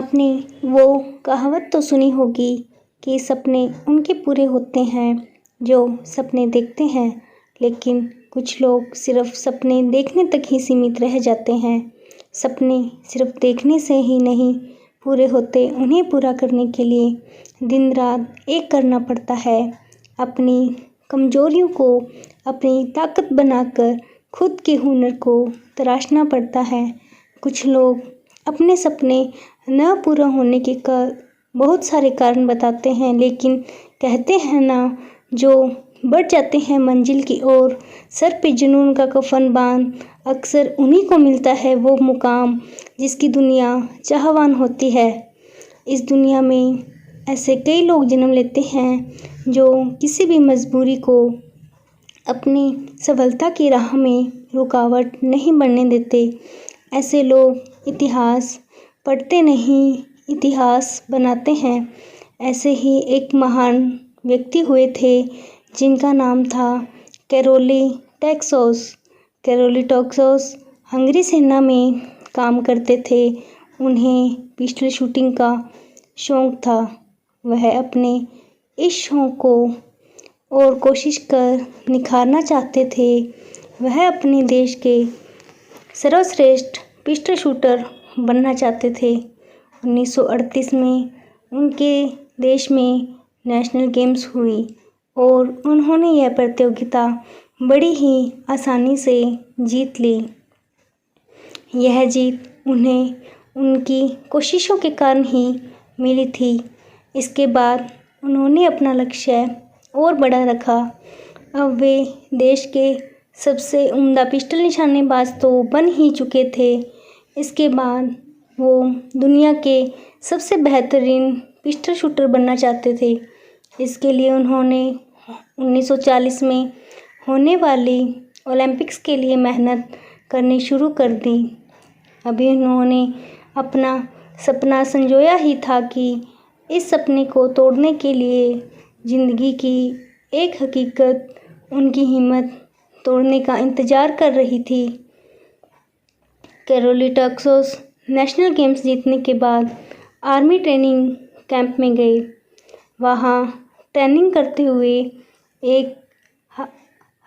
आपने वो कहावत तो सुनी होगी कि सपने उनके पूरे होते हैं जो सपने देखते हैं, लेकिन कुछ लोग सिर्फ सपने देखने तक ही सीमित रह जाते हैं। सपने सिर्फ देखने से ही नहीं पूरे होते, उन्हें पूरा करने के लिए दिन रात एक करना पड़ता है। अपनी कमजोरियों को अपनी ताकत बनाकर खुद के हुनर को तराशना पड़ता है। कुछ लोग अपने सपने न पूरा होने के बहुत सारे कारण बताते हैं, लेकिन कहते हैं ना, जो बढ़ जाते हैं मंजिल की ओर, सर पे जुनून का कफन बांध, अक्सर उन्हीं को मिलता है वो मुकाम जिसकी दुनिया चाहवान होती है। इस दुनिया में ऐसे कई लोग जन्म लेते हैं जो किसी भी मजबूरी को अपनी सफलता की राह में रुकावट नहीं बनने देते। ऐसे लोग इतिहास पढ़ते नहीं, इतिहास बनाते हैं। ऐसे ही एक महान व्यक्ति हुए थे जिनका नाम था कैरोली टैक्सोस। कैरोली टैक्सोस हंगरी सेना में काम करते थे। उन्हें पिस्टल शूटिंग का शौक़ था। वह अपने इस शौक़ को और कोशिश कर निखारना चाहते थे। वह अपने देश के सर्वश्रेष्ठ पिस्टल शूटर बनना चाहते थे। 1938 में उनके देश में नेशनल गेम्स हुई और उन्होंने यह प्रतियोगिता बड़ी ही आसानी से जीत ली। यह जीत उन्हें उनकी कोशिशों के कारण ही मिली थी। इसके बाद उन्होंने अपना लक्ष्य और बड़ा रखा। अब वे देश के सबसे उम्दा पिस्टल निशानेबाज तो बन ही चुके थे। इसके बाद वो दुनिया के सबसे बेहतरीन पिस्टल शूटर बनना चाहते थे। इसके लिए उन्होंने 1940 में होने वाली ओलंपिक्स के लिए मेहनत करनी शुरू कर दी। अभी उन्होंने अपना सपना संजोया ही था कि इस सपने को तोड़ने के लिए ज़िंदगी की एक हकीकत उनकी हिम्मत तोड़ने का इंतज़ार कर रही थी। कैरोली टैक्सोस नेशनल गेम्स जीतने के बाद आर्मी ट्रेनिंग कैंप में गए। वहाँ ट्रेनिंग करते हुए एक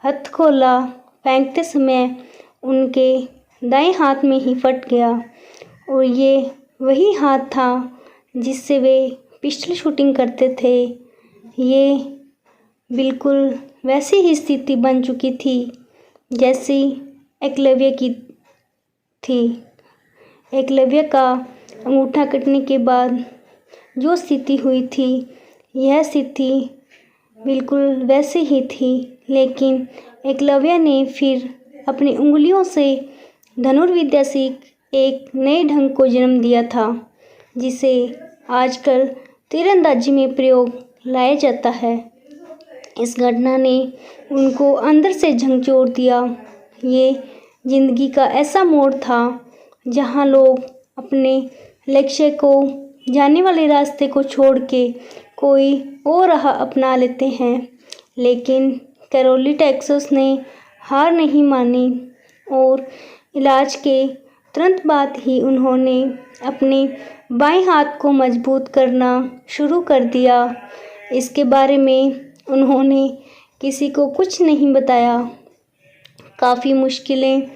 हथगोला फेंकते समय उनके दाएं हाथ में ही फट गया और ये वही हाथ था जिससे वे पिस्टल शूटिंग करते थे। ये बिल्कुल वैसी ही स्थिति बन चुकी थी जैसी एकलव्य की थी। एकलव्य का अंगूठा कटने के बाद जो स्थिति हुई थी, यह स्थिति बिल्कुल वैसे ही थी, लेकिन एकलव्य ने फिर अपनी उंगलियों से धनुर्विद्या सीख एक नए ढंग को जन्म दिया था, जिसे आजकल तीरंदाजी में प्रयोग लाया जाता है। इस घटना ने उनको अंदर से झकझोर दिया। ये ज़िंदगी का ऐसा मोड़ था जहाँ लोग अपने लक्ष्य को, जाने वाले रास्ते को छोड़ के कोई और राह अपना लेते हैं, लेकिन कैरोली टैक्सोस ने हार नहीं मानी और इलाज के तुरंत बाद ही उन्होंने अपने बाएं हाथ को मजबूत करना शुरू कर दिया। इसके बारे में उन्होंने किसी को कुछ नहीं बताया। काफ़ी मुश्किलें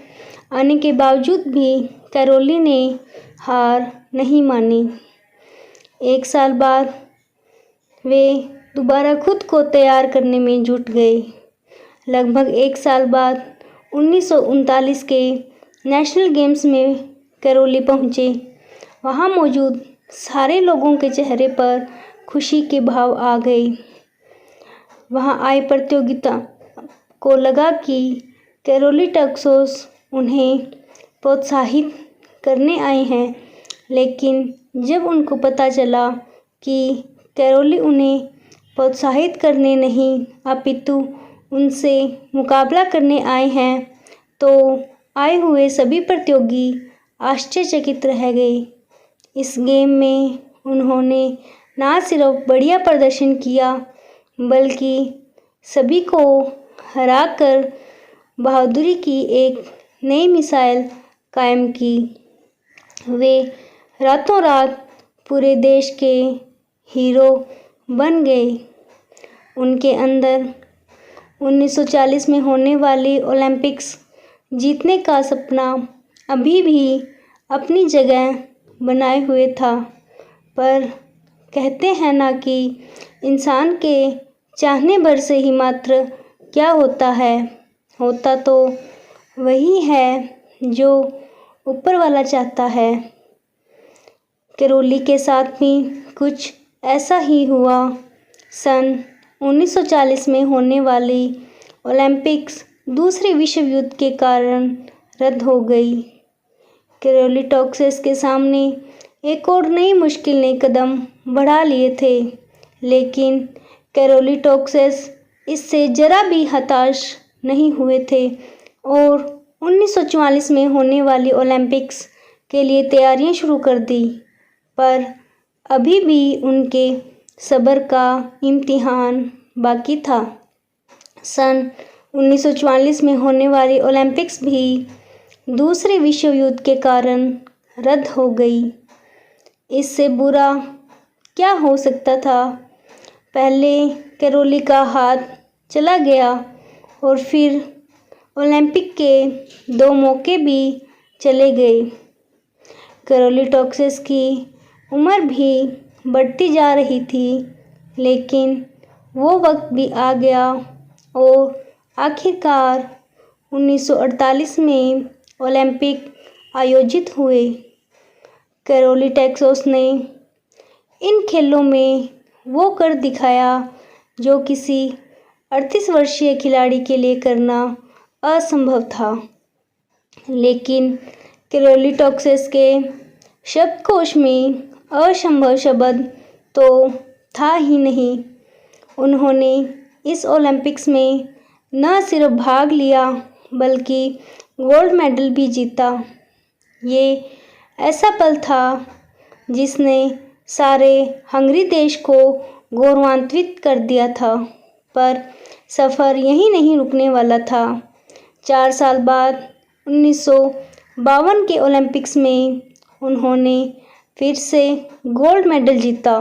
आने के बावजूद भी कैरोली ने हार नहीं मानी। 1 साल बाद वे दोबारा खुद को तैयार करने में जुट गए। लगभग 1 साल बाद 1939 के नेशनल गेम्स में कैरोली पहुँचे। वहाँ मौजूद सारे लोगों के चेहरे पर खुशी के भाव आ गए। वहाँ आए प्रतियोगिता को लगा कि कैरोली टैक्सोस उन्हें प्रोत्साहित करने आए हैं, लेकिन जब उनको पता चला कि कैरोली उन्हें प्रोत्साहित करने नहीं अपितु उनसे मुकाबला करने आए हैं, तो आए हुए सभी प्रतियोगी आश्चर्यचकित रह गए। इस गेम में उन्होंने ना सिर्फ बढ़िया प्रदर्शन किया, बल्कि सभी को हराकर बहादुरी की एक नई मिसाल कायम की। वे रातों रात पूरे देश के हीरो बन गए। उनके अंदर 1940 में होने वाली ओलंपिक्स जीतने का सपना अभी भी अपनी जगह बनाए हुए था। पर कहते हैं ना कि इंसान के चाहने भर से ही मात्र क्या होता है, होता तो वही है जो ऊपर वाला चाहता है। कैरोली के साथ भी कुछ ऐसा ही हुआ। सन 1940 में होने वाली ओलंपिक्स दूसरे विश्व युद्ध के कारण रद्द हो गई। कैरोली टॉक्सेस के सामने एक और नई मुश्किल ने कदम बढ़ा लिए थे, लेकिन कैरोली टॉक्सेस इससे जरा भी हताश नहीं हुए थे और 1944 में होने वाली ओलंपिक्स के लिए तैयारियां शुरू कर दी। पर अभी भी उनके सब्र का इम्तिहान बाकी था। सन 1944 में होने वाली ओलंपिक्स भी दूसरे विश्व युद्ध के कारण रद्द हो गई। इससे बुरा क्या हो सकता था। पहले कैरोली का हाथ चला गया और फिर ओलंपिक के 2 मौके भी चले गए। कैरोली टॉक्सेस की उम्र भी बढ़ती जा रही थी, लेकिन वो वक्त भी आ गया और आखिरकार 1948 में ओलंपिक आयोजित हुए। कैरोली टॉक्सेस ने इन खेलों में वो कर दिखाया जो किसी 38 वर्षीय खिलाड़ी के लिए करना असंभव था। लेकिन कैरोली टॉक्सेस के शब्दकोश में असंभव शब्द तो था ही नहीं। उन्होंने इस ओलंपिक्स में न सिर्फ भाग लिया बल्कि गोल्ड मेडल भी जीता। ये ऐसा पल था जिसने सारे हंगरी देश को गौरवान्वित कर दिया था। पर सफ़र यहीं नहीं रुकने वाला था। 4 साल बाद 1952 के ओलंपिक्स में उन्होंने फिर से गोल्ड मेडल जीता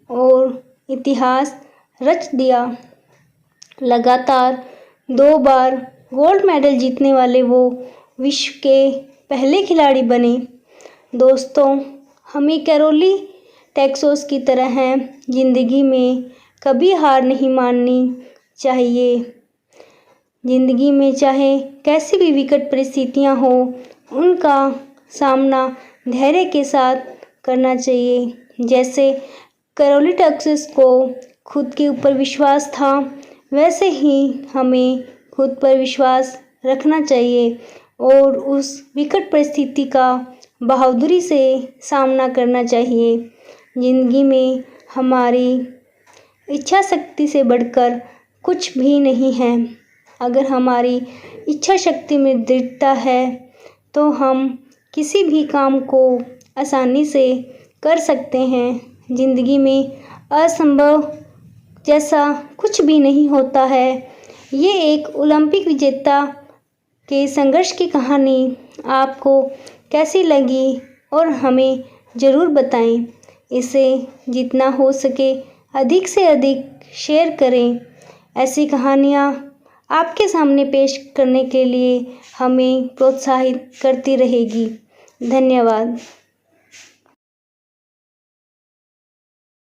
और इतिहास रच दिया। लगातार 2 बार गोल्ड मेडल जीतने वाले वो विश्व के पहले खिलाड़ी बने। दोस्तों, हमें कैरोली टॉक्सेस की तरह ज़िंदगी में कभी हार नहीं माननी चाहिए। ज़िंदगी में चाहे कैसी भी विकट परिस्थितियाँ हो, उनका सामना धैर्य के साथ करना चाहिए। जैसे कैरोली टॉक्सेस को खुद के ऊपर विश्वास था, वैसे ही हमें खुद पर विश्वास रखना चाहिए और उस विकट परिस्थिति का बहादुरी से सामना करना चाहिए। ज़िंदगी में हमारी इच्छा शक्ति से बढ़कर कुछ भी नहीं है। अगर हमारी इच्छा शक्ति में दृढ़ता है तो हम किसी भी काम को आसानी से कर सकते हैं। ज़िंदगी में असंभव जैसा कुछ भी नहीं होता है। ये एक ओलंपिक विजेता के संघर्ष की कहानी आपको कैसी लगी और हमें ज़रूर बताएं। इसे जितना हो सके अधिक से अधिक शेयर करें। ऐसी कहानियाँ आपके सामने पेश करने के लिए हमें प्रोत्साहित करती रहेगी। धन्यवाद।